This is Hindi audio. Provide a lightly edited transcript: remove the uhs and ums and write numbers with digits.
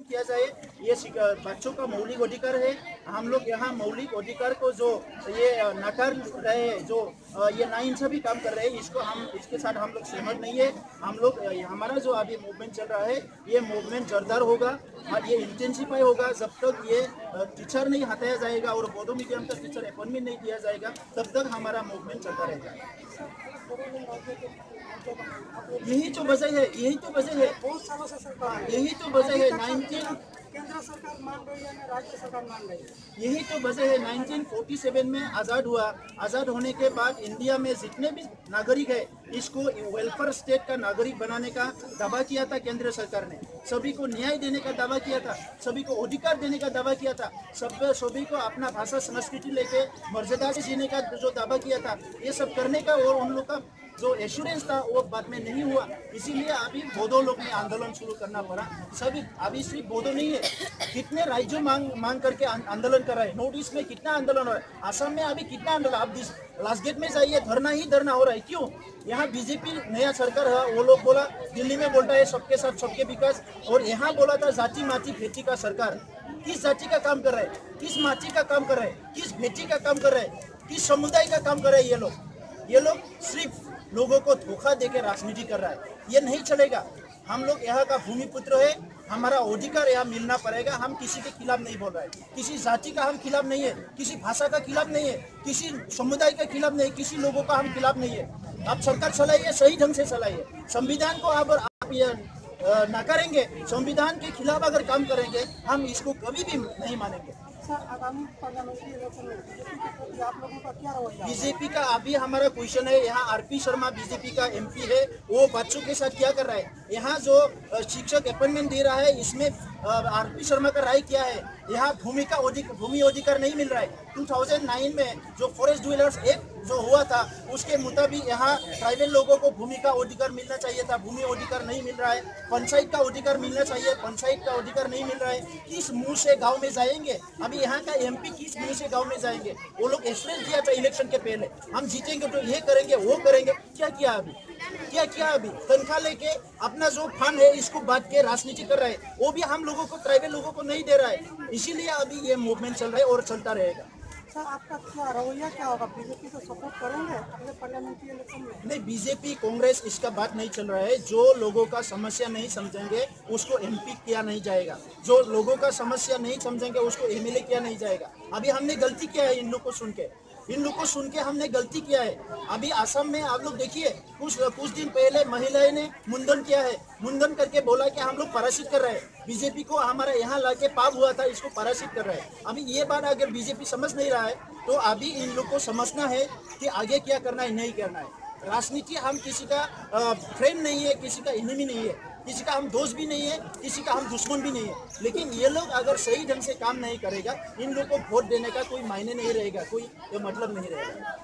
किया जाए। ये बच्चों का मौलिक अधिकार है। हम लोग यहाँ मौलिक अधिकार को जो ये नकार रहे हैं, जो ये नाइंसाफी काम कर रहे हैं, इसके साथ हम लोग सहमत नहीं है। हम लोग हमारा जो अभी मूवमेंट चल रहा है, ये मूवमेंट जोरदार होगा और ये इंटेंसिफाई होगा। जब तक ये टीचर नहीं हटाया जाएगा और बोडो मीडियम का टीचर अपॉइंटमेंट नहीं दिया जाएगा, तब तक हमारा मूवमेंट चलता रहेगा। यही तो वजह है, यही तो वजह है, यही तो वजह है। 19 केंद्र सरकार मान रही है, राज्य सरकार मान रही है। यही तो वजह है। 1947 में आज़ाद हुआ। आज़ाद होने के बाद इंडिया में जितने भी नागरिक है, इसको वेलफेयर स्टेट का नागरिक बनाने का दावा किया था केंद्र सरकार ने। सभी को न्याय देने का दावा किया था, सभी को अधिकार देने का दावा किया था, सभी को अपना भाषा संस्कृति लेके मर्यादा से जीने का जो दावा किया था, ये सब करने का और उन लोग का जो एश्योरेंस था वो बाद में नहीं हुआ। इसीलिए अभी बोडो लोग ने आंदोलन शुरू करना पड़ा। सभी अभी सिर्फ बोडो नहीं है, कितने राज्यों मांग करके आंदोलन कर रहे हैं। नॉर्थ ईस्ट में कितना आंदोलन हो रहा है, असम में अभी कितना आंदोलन। आप लास्ट गेट में जाइए, धरना ही धरना हो रहा है। क्यों? यहाँ बीजेपी नया सरकार है, वो लोग बोला, दिल्ली में बोलता है सबके साथ सबके विकास, और यहाँ बोला था जाति माची भेटी का सरकार। किस जाति का काम कर रहे हैं, किस माची का काम कर रहे हैं, किस भेटी का काम कर रहे हैं, किस समुदाय का काम कर रहे हैं? ये लोग सिर्फ लोगों को धोखा देकर राजनीति कर रहा है। ये नहीं चलेगा। हम लोग यहाँ का भूमिपुत्र है, हमारा अधिकार यहाँ मिलना पड़ेगा। हम किसी के खिलाफ नहीं बोल रहे हैं, किसी जाति का हम खिलाफ नहीं है, किसी भाषा का खिलाफ नहीं है, किसी समुदाय के खिलाफ नहीं, किसी लोगों का हम खिलाफ नहीं है। आप सरकार चलाइए, सही ढंग से चलाइए। संविधान को आप ये नकारेंगे, संविधान के खिलाफ अगर काम करेंगे, हम इसको कभी भी नहीं मानेंगे। सर, आगामी पार्लियामेंट्री इलेक्शन में बीजेपी के प्रति आप लोगों का क्या रवैया? बीजेपी का अभी हमारा क्वेश्चन है, यहाँ आरपी शर्मा बीजेपी का एमपी है, वो बच्चों के साथ क्या कर रहा है? यहाँ जो शिक्षक अपॉइंटमेंट दे रहा है, इसमें आरपी शर्मा का राय क्या है? यहाँ भूमि अधिकार नहीं मिल रहा है। 2009 में जो फॉरेस्ट डवेलर्स एक्ट जो हुआ था, उसके मुताबिक यहाँ ट्राइबल लोगों को भूमि का अधिकार मिलना चाहिए था, भूमि अधिकार नहीं मिल रहा है। पंचायत का अधिकार मिलना चाहिए, पंचायत का अधिकार नहीं मिल रहा है। किस मुंह से गांव में जाएंगे? अभी यहाँ का एमपी किस मुंह से गांव में जाएंगे? वो लोग एक्सप्रेस दिया था इलेक्शन के पहले, हम जीतेंगे तो ये करेंगे वो करेंगे। क्या किया अभी? क्या किया अभी? तनख्वाह लेके अपना जो फंड है इसको बांट के राजनीति कर रहा है, वो भी हम लोगों को, ट्राइबल लोगों को नहीं दे रहा है। इसीलिए अभी ये मूवमेंट चल रहा है और चलता रहेगा। सर, आपका क्या रवैया क्या होगा? बीजेपी को सपोर्ट करेंगे अगले पार्लियामेंट्री इलेक्शन में? नहीं, बीजेपी कांग्रेस इसका बात नहीं चल रहा है। जो लोगों का समस्या नहीं समझेंगे उसको एमपी किया नहीं जाएगा, जो लोगों का समस्या नहीं समझेंगे उसको एमएलए किया नहीं जाएगा। अभी हमने गलती किया है, इन लोग को सुन के हमने गलती किया है। अभी असम में आप लोग देखिए, कुछ दिन पहले महिलाएं ने मुंडन किया है, मुंडन करके बोला कि हम लोग पराजित कर रहे हैं, बीजेपी को हमारा यहाँ लाके पाप हुआ था, इसको पराजित कर रहे हैं। अभी ये बात अगर बीजेपी समझ नहीं रहा है, तो अभी इन लोग को समझना है कि आगे क्या करना है, नहीं करना है। राजनीति, हम किसी का फ्रेंड नहीं है, किसी का एनिमी नहीं है, किसी का हम दोस्त भी नहीं है, किसी का हम दुश्मन भी नहीं है। लेकिन ये लोग अगर सही ढंग से काम नहीं करेगा, इन लोग को वोट देने का कोई मायने नहीं रहेगा, कोई मतलब नहीं रहेगा।